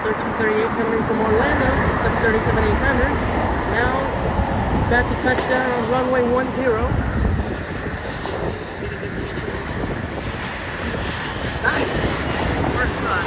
1338 coming in from Orlando to 737-800. Now about to touch down on runway 10. Nice. First try.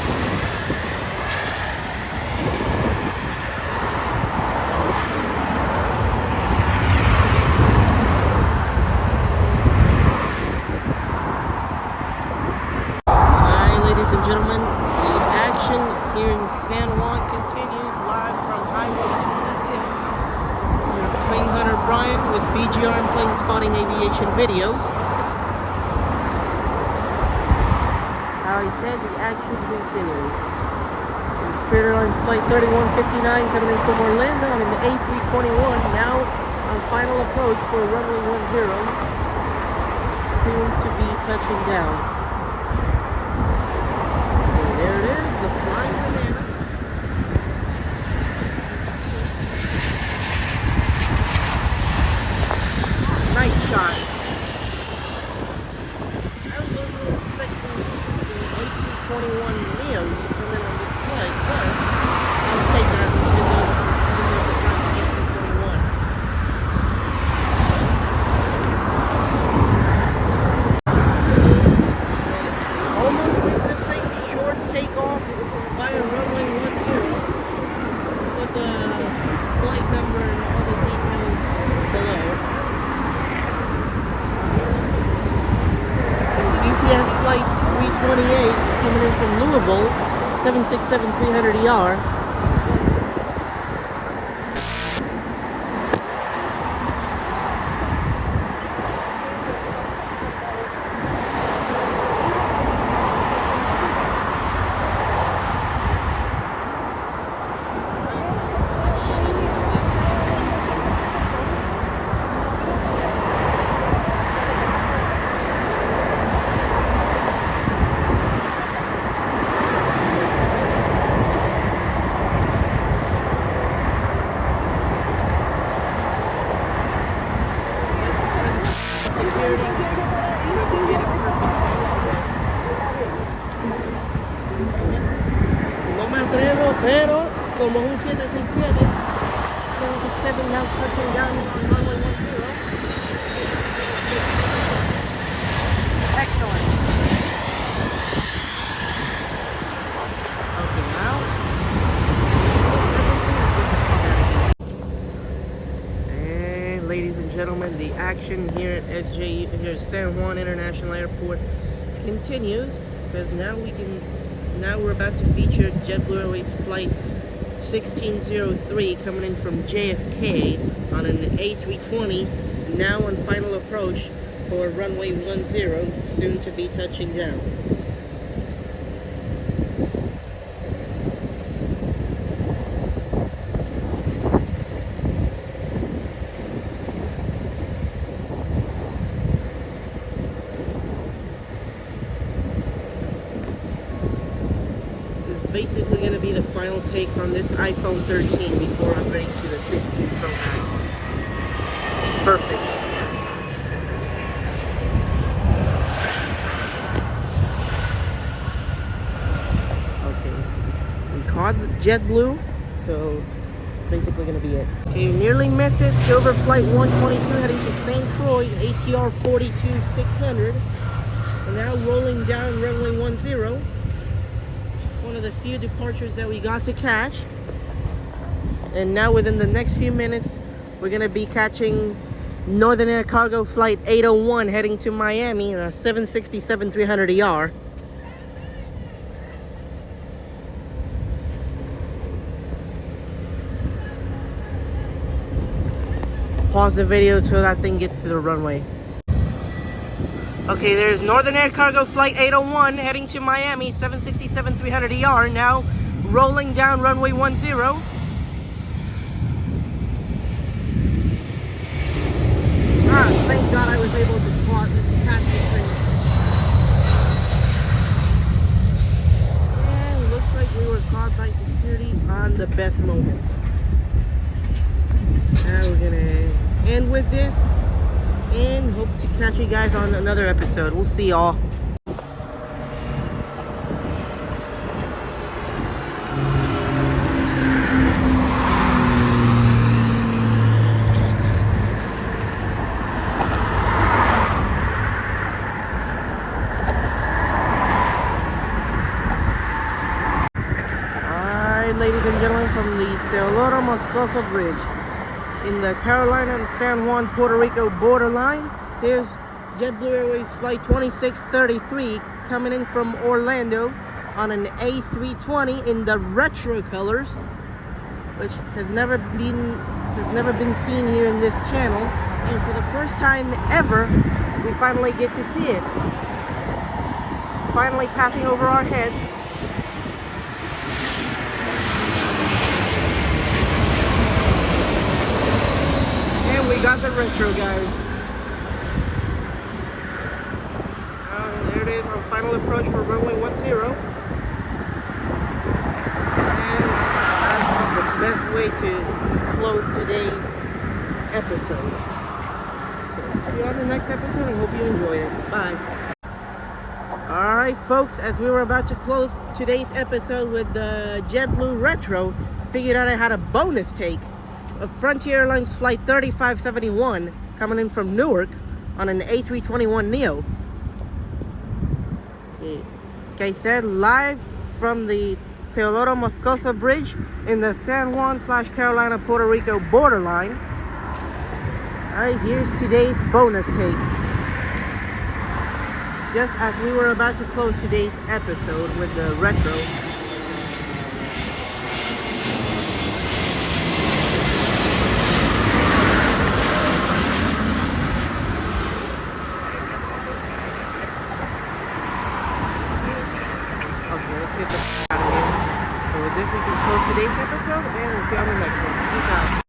Ladies and gentlemen, the action here in San Juan continues live from Highway 26. Your Wing Hunter Brian with BGR and Planespotting Aviation Videos. How he said, the action continues. Spirit Airlines Flight 3159 coming in from Orlando on an A321, now on final approach for runway 10, soon to be touching down. There it is, the flying banana. Nice shot. I was also expecting the A321neo to come in on this flight, but I'll take that even though it's a classic A321. Almost reached the same short takeoff via runway 10 with the flight number and all the details below. There's UPS flight 328 coming in from Louisville, 767-300ER. No me atrevo, pero como un 767 now touching down on runway 10. Excellent. Okay, now. And ladies and gentlemen, the action here at SJU, here at San Juan International Airport continues, because now we're about to feature JetBlue Airways flight 1603 coming in from JFK on an A320, now on final approach for runway 10, soon to be touching down. Basically going to be the final takes on this iPhone 13 before upgrading to the 16 Pro Max. Perfect. Okay, we caught JetBlue, so basically going to be it. Okay, nearly missed it. Silver Flight 122 heading to St. Croix, ATR 42600. And now rolling down runway 10. One of the few departures that we got to catch, and now within the next few minutes we're gonna be catching Northern Air Cargo flight 801 heading to Miami, 767-300ER. Pause the video till that thing gets to the runway. Okay, there's Northern Air Cargo flight 801 heading to Miami, 767-300ER, now rolling down runway 10. Thank God I was able to catch this thing. And looks like we were caught by security on the best moment. Now we're gonna end with this, and hope to catch you guys on another episode. We'll see y'all. and gentlemen, from the Teodoro Moscoso Bridge in the Carolina and San Juan, Puerto Rico borderline. Here's JetBlue Airways Flight 2633 coming in from Orlando on an A320 in the retro colors, which has never been seen here in this channel. And for the first time ever, we finally get to see it. Finally passing over our heads. And we got the retro, guys. There it is, our final approach for runway 10. And that's the best way to close today's episode. So, see you on the next episode and hope you enjoyed it. Bye. Alright folks, as we were about to close today's episode with the JetBlue Retro, figured out I had a bonus take of Frontier Airlines Flight 3571 coming in from Newark on an A321neo. Like I said, live from the Teodoro Moscoso Bridge in the San Juan / Carolina, Puerto Rico borderline. Alright, here's today's bonus take. Just as we were about to close today's episode with the retro. Okay, let's get the out of here. So with this, we can close today's episode, and we'll see you on the next one. Peace out.